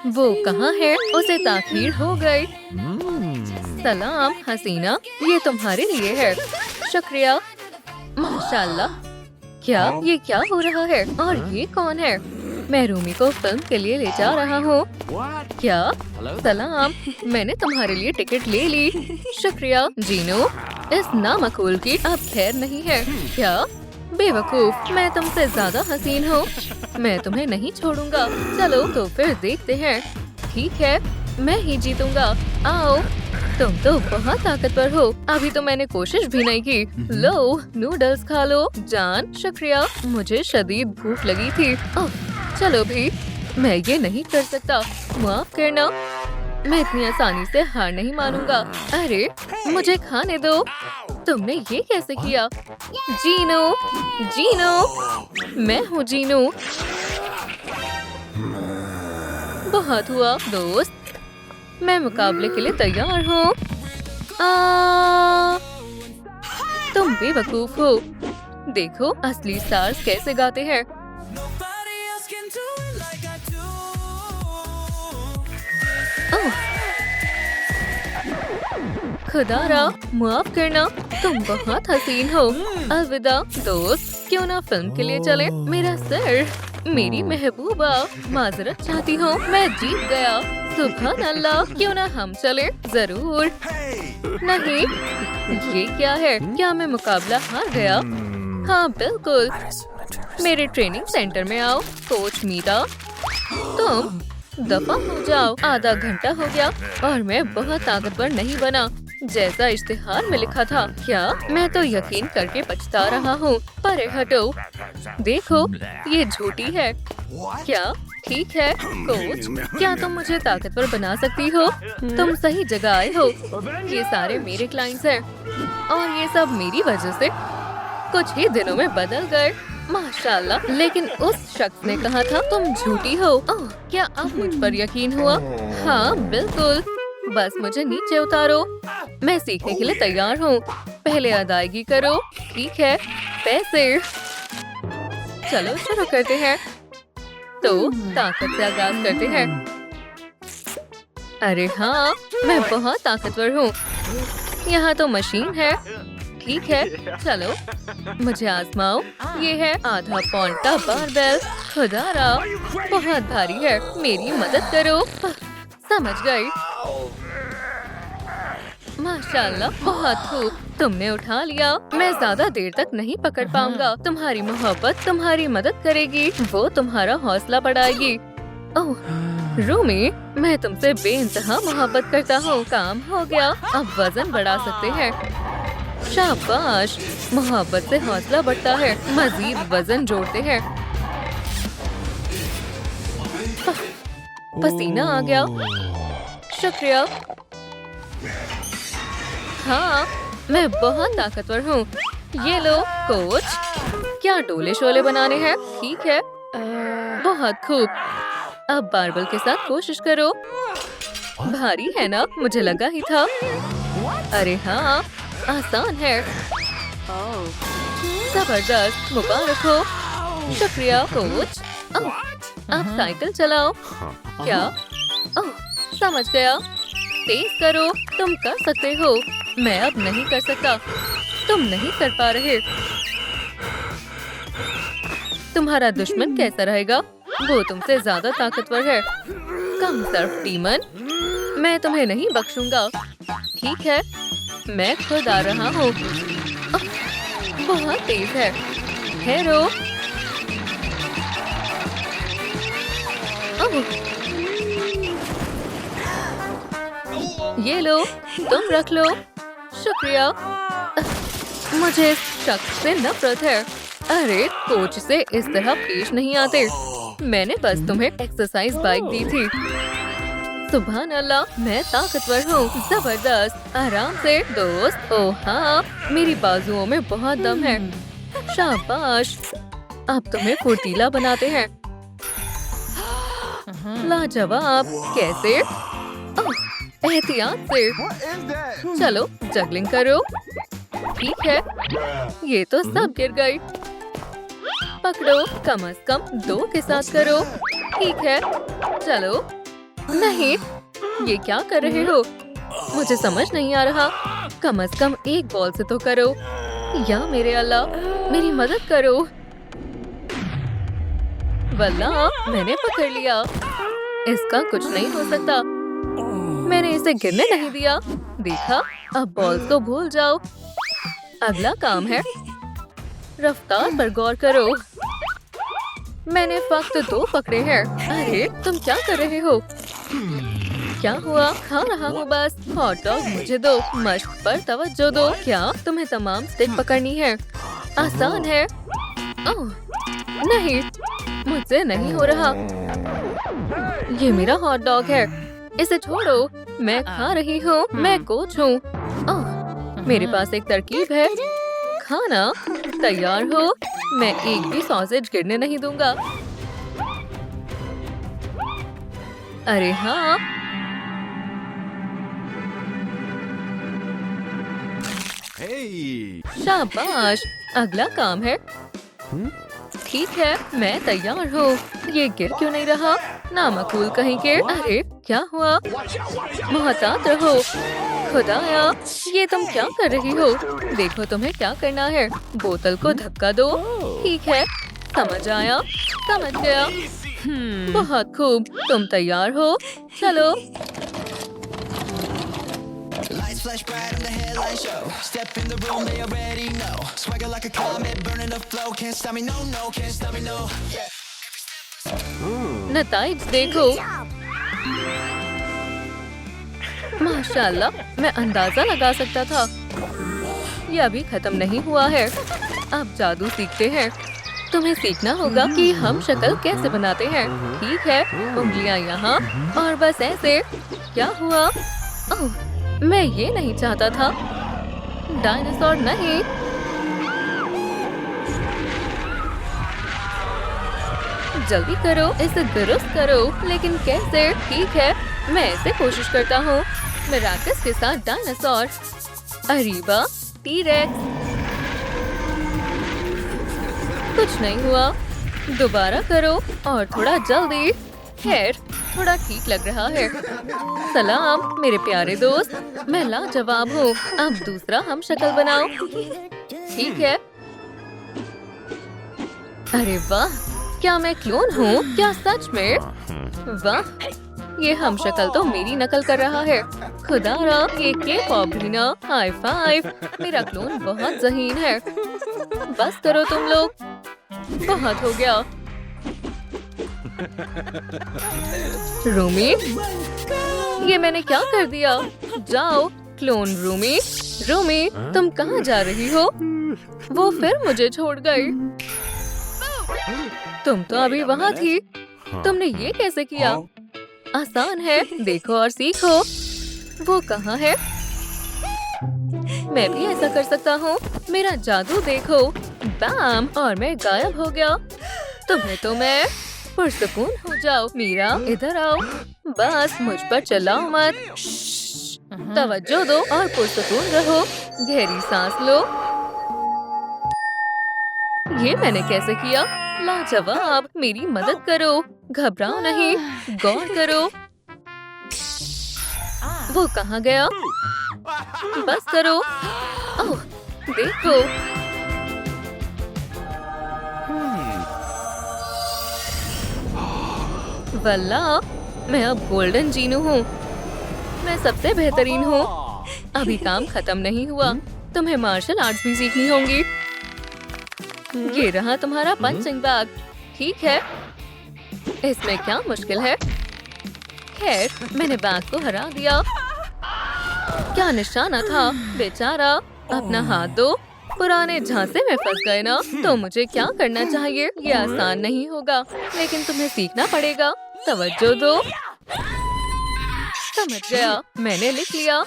वो कहाँ है? उसे ताखीर हो गई। सलाम हसीना, ये तुम्हारे लिए है। शुक्रिया। माशाल्लाह। ये क्या हो रहा है? और ये कौन है? मैं रूमी को फिल्म के लिए ले जा रहा हूँ। क्या? सलाम, मैंने तुम्हारे लिए टिकट ले ली। शुक्रिया। जीनो, इस नामकूल की अब खैर नहीं है। क्या? बेवकूफ, मैं तुमसे ज्यादा हसीन हूँ। मैं तुम्हें नहीं छोड़ूंगा। चलो तो फिर देखते हैं। ठीक है, मैं ही जीतूंगा। आओ। तुम तो बहुत ताकतवर हो। अभी तो मैंने कोशिश भी नहीं की। लो, नूडल्स खा लो। जान, शुक्रिया। मुझे शदीद भूख लगी थी। ओह, चलो भी, मैं ये नहीं कर सकता। माफ करना, मैं इतनी आसानी से हार नहीं मानूंगा। अरे, मुझे खाने दो। तुमने ये कैसे किया? जीनो, जीनो, मैं हूँ जीनो। बहुत हुआ दोस्त, मैं मुकाबले के लिए तैयार हूँ। तुम बेवकूफ हो। देखो असली स्टार्स कैसे गाते हैं। ओह, खुदारा, माफ करना, तुम बहुत हसीन हो। अलविदा दोस्त, क्यों ना फिल्म के लिए चले? मेरा सर, मेरी महबूबा, माजरत चाहती हूँ, मैं जीत गया। सुभान अल्लाह, क्यों ना हम चले? जरूर। नहीं, ये क्या है? क्या मैं मुकाबला हार गया? हाँ बिल्कुल। मेरे ट्रेनिंग सेंटर में आओ। कोच मीरा, तुम दफा हो जाओ। आधा घंटा हो गया और मैं बहुत ताकतवर नहीं बना जैसा इश्तिहार में लिखा था। क्या? मैं तो यकीन करके पछता रहा हूँ। परे हटो। देखो, ये झूठी है। क्या? ठीक है कोच, क्या तुम मुझे ताकतवर बना सकती हो? तुम सही जगह आए हो। ये सारे मेरे क्लाइंट्स हैं और ये सब मेरी वजह से कुछ ही दिनों में बदल गए। माशाल्लाह। लेकिन उस शख्स ने कहा था तुम झूठी हो। ओह, क्या अब मुझ पर यकीन हुआ? हाँ बिल्कुल। बस मुझे नीचे उतारो। मैं सीखने के लिए तैयार हूँ। पहले अदायगी करो। ठीक है, पैसे। चलो शुरू करते हैं। तो ताकत से आगाज करते हैं। अरे हाँ, मैं बहुत ताकतवर हूँ। यहाँ तो मशीन है। ठीक है, चलो मुझे आजमाओ। ये है आधा पाउंड का बारबेल। खुदारा, बहुत भारी है, मेरी मदद करो। समझ गई। माशाल्लाह, बहुत खूब, तुमने उठा लिया। मैं ज्यादा देर तक नहीं पकड़ पाऊंगा। तुम्हारी मोहब्बत तुम्हारी मदद करेगी, वो तुम्हारा हौसला बढ़ाएगी। ओह रूमी, मैं तुमसे बेइंतहा मोहब्बत करता हूँ। काम हो गया, अब वजन बढ़ा सकते हैं। शाबाश, मोहब्बत से हौसला बढ़ता है। मजीद वजन जोड़ते हैं। पसीना आ गया। शुक्रिया। हाँ, मैं बहुत ताकतवर हूँ। ये लो कोच, क्या डोले शोले बनाने हैं? ठीक है, बहुत खूब। अब बारबल के साथ कोशिश करो। भारी है ना? मुझे लगा ही था। अरे हाँ, आसान है। जबरदस्त, मुबारक हो। शुक्रिया कोच। अब साइकिल चलाओ। क्या? ओह, समझ गया। तेज करो, तुम कर सकते हो। मैं अब नहीं कर सकता। तुम नहीं कर पा रहे। तुम्हारा दुश्मन कैसा रहेगा? वो तुमसे ज्यादा ताकतवर है। कम सर्फ डीमन, मैं तुम्हें नहीं बख्शूंगा। ठीक है, मैं खुद आ रहा हूँ। बहुत तेज है। ठहरो। ये लो, तुम रख लो। शुक्रिया। मुझे इस शख्स से नफरत है। अरे कोच से इस तरह पेश नहीं आते। मैंने बस तुम्हें एक्सरसाइज बाइक दी थी। सुभान अल्लाह, मैं ताकतवर हूँ। जबरदस्त, आराम से दोस्त। ओह हाँ, मेरी बाजुओं में बहुत दम है। शाबाश, अब तुम्हें फुर्तीला बनाते हैं। लाजवाब। कैसे? एहतियात से। चलो जगलिंग करो। ठीक है, ये तो सब गिर गई। पकड़ो, कम से कम 2 के साथ करो। ठीक है, चलो नहीं, ये क्या कर रहे हो? मुझे समझ नहीं आ रहा। कम से कम एक बॉल से तो करो। या मेरे अल्लाह, मेरी मदद करो। वल्लाह, मैंने पकड़ लिया। इसका कुछ नहीं हो सकता। मैंने इसे गिरने नहीं दिया। देखा, अब बॉल को भूल जाओ। अगला काम है रफ्तार पर गौर करो। मैंने फक्त 2 पकड़े हैं। अरे, तुम क्या कर रहे हो? क्या हुआ? खा रहा हूँ बस। हॉट डॉग मुझे दो। मश्क पर तवज्जो दो। क्या तुम्हें तमाम स्टिक पकड़नी है? आसान है। ओह, नहीं, मुझसे नहीं हो रहा। ये मेरा हॉट डॉग है। इसे छोड़ो। मैं खा रही हूँ। मैं कोच हूँ। ओह, मेरे पास एक तरकीब है। खाना तैयार हो। मैं एक भी सॉसेज गिरने नहीं दूंगा। अरे हाँ, शाबाश। अगला काम है। ठीक है, मैं तैयार हूँ। ये गिर क्यों नहीं रहा? नामकूल कहीं के। अरे, क्या हुआ? मोहतात रहो। खुदाया, ये तुम क्या कर रही हो? देखो तुम्हें क्या करना है। बोतल को धक्का दो। ठीक है, समझ आया। समझ गया। बहुत खूब। तुम तैयार हो? चलो। Flash bright on the headline show. Step in the room, they already know. Swagger like a comet, burning the flow. Can't stop me, no, no, can't stop me, no. नताइज देखो। माशाल्लाह, मैं अंदाजा लगा सकता था। ये अभी खत्म नहीं हुआ है। अब जादू सीखते हैं। तुम्हें सीखना होगा कि हम शक्ल कैसे बनाते हैं। ठीक है, उंगलियां यहाँ और बस ऐसे। क्या हुआ? ओह, मैं ये नहीं चाहता था। डायनासोर नहीं। जल्दी करो, इसे दुरुस्त करो। लेकिन कैसे? ठीक है, मैं इसे कोशिश करता हूँ। मिराकस के साथ डायनासोर। अरीबा, टी-रेक्स। कुछ नहीं हुआ। दोबारा करो और थोड़ा जल्दी। खैर, थोड़ा ठीक लग रहा है। सलाम मेरे प्यारे दोस्त, मैं लाजवाब हूँ। अब दूसरा हम शक्ल बनाओ। ठीक है। अरे वाह, क्या मैं क्लोन हूँ? क्या सच में? वाह, ये हम शक्ल तो मेरी नकल कर रहा है। खुदारा, ये के-पॉप भी ना। High five. मेरा क्लोन बहुत ज़हीन है। बस करो तुम लोग। बहुत हो गया। रूमी, ये मैंने क्या कर दिया? जाओ, क्लोन रूमी। रूमी, तुम कहाँ जा रही हो? वो फिर मुझे छोड़ गई। तुम तो अभी वहाँ थी। तुमने ये कैसे किया? आसान है, देखो और सीखो। वो कहाँ है? मैं भी ऐसा कर सकता हूँ। मेरा जादू देखो। बैम, और मैं गायब हो गया। तुम्हें तो मैं पुरसुकून हो जाओ। मीरा, इधर आओ। बस मुझ पर चिल्लाओ मत। तवज्जो दो और पुरसुकून रहो। गहरी सांस लो। ये मैंने कैसे किया? लाजवाब। मेरी मदद करो। घबराओ नहीं, गौर करो। वो कहाँ गया? बस करो। ओह, देखो। वल्लाह, मैं अब गोल्डन जीनू हूँ। मैं सबसे बेहतरीन हूँ। अभी काम खत्म नहीं हुआ। तुम्हें मार्शल आर्ट्स भी सीखनी होंगी। ये रहा तुम्हारा पंचिंग बैग। ठीक है, इसमें क्या मुश्किल है? खैर, मैंने बैग को हरा दिया। क्या निशाना था? बेचारा, अपना हाथ दो। पुराने झांसे में फंस गए ना? तो मुझे क्या करना चाहिए? ये आसान नहीं होगा, लेकिन तुम्हें सीखना पड़ेगा। तवज्जो दो। समझ गया, मैंने लिख लिया।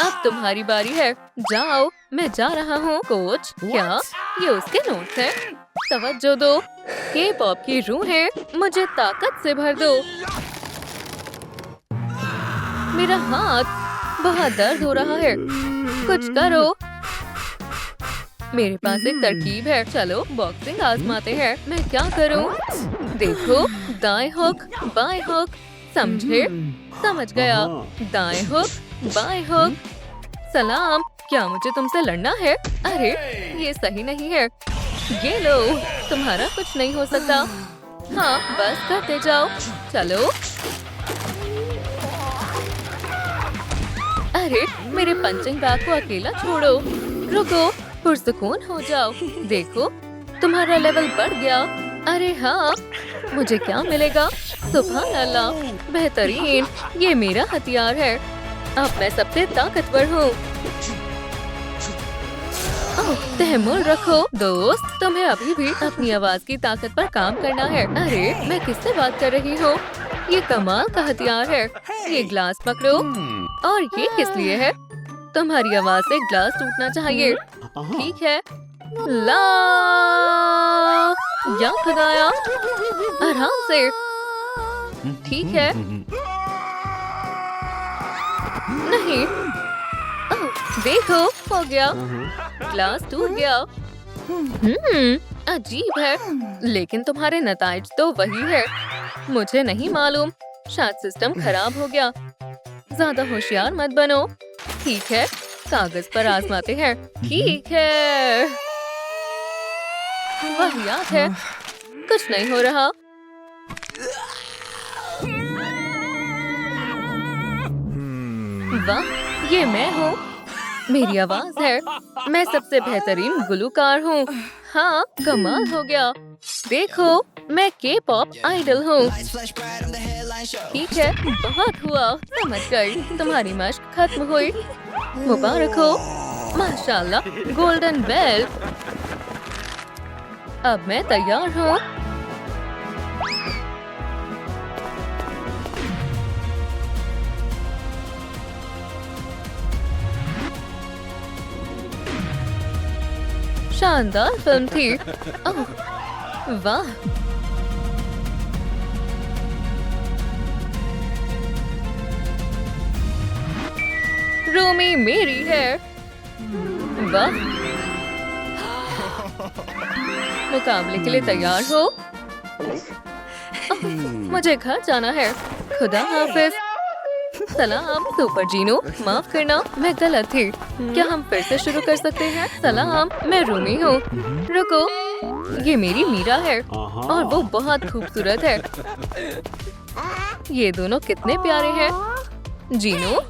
अब तुम्हारी बारी है। जाओ, मैं जा रहा हूँ। कोच, क्या ये उसके नोट्स हैं? तवज्जो दो। के-पॉप की रूह है। मुझे ताकत से भर दो। मेरा हाथ बहुत दर्द हो रहा है। कुछ करो। मेरे पास एक तरकीब है। चलो बॉक्सिंग आजमाते हैं। मैं क्या करूं? देखो, दाएं हुक, बाएं हुक, समझे? समझ गया। दाएं हुक, बाएं हुक। सलाम, क्या मुझे तुमसे लड़ना है? अरे ये सही नहीं है। ये लो, तुम्हारा कुछ नहीं हो सकता। हाँ, बस करते जाओ। चलो। अरे मेरे पंचिंग बैग को अकेला छोड़ो। रुको, पुरसुकून हो जाओ। देखो, तुम्हारा लेवल बढ़ गया। अरे हाँ, मुझे क्या मिलेगा? सुभान अल्लाह, बेहतरीन। ये मेरा हथियार है। अब मैं सबसे ताकतवर हूँ। तहम्मुल रखो दोस्त, तुम्हें अभी भी अपनी आवाज की ताकत पर काम करना है। अरे मैं किससे बात कर रही हूँ? ये कमाल का हथियार है। ये ग्लास पकड़ो। और ये किस लिए है? तुम्हारी आवाज से ग्लास टूटना चाहिए। ठीक है। ला या भगाया। आराम से। ठीक है। नहीं। देखो, हो गया। ग्लास टूट गया। अजीब है, लेकिन तुम्हारे नताइज तो वही है। मुझे नहीं मालूम, शायद सिस्टम खराब हो गया। ज्यादा होशियार मत बनो। ठीक है, कागज पर आजमाते हैं। ठीक है। वाहियात है, कुछ नहीं हो रहा। वाह, ये मैं हूँ। मेरी आवाज है। मैं सबसे बेहतरीन गुलूकार हूँ। हाँ, कमाल हो गया। देखो, मैं के-पॉप आइडल हूँ। Lights flash bright on the headline show. ठीक है, बहुत हुआ। समझ गई। तुम्हारी मश्क खत्म हुई। मुबारक हो। माशाल्लाह, गोल्डन बेल। अब मैं तैयार हूँ। शानदार फिल्म थी। ओह, वाह। रूमी मेरी है। वाह। मुकाबले के लिए तैयार हो? ओह, मुझे घर जाना है। खुदा हाफिज। सलाम सुपर जीनो, माफ करना, मैं गलत थी। क्या हम फिर से शुरू कर सकते हैं? सलाम, मैं रूमी हूँ। रुको, ये मेरी मीरा है और वो बहुत खूबसूरत है। ये दोनों कितने प्यारे हैं। जीनो,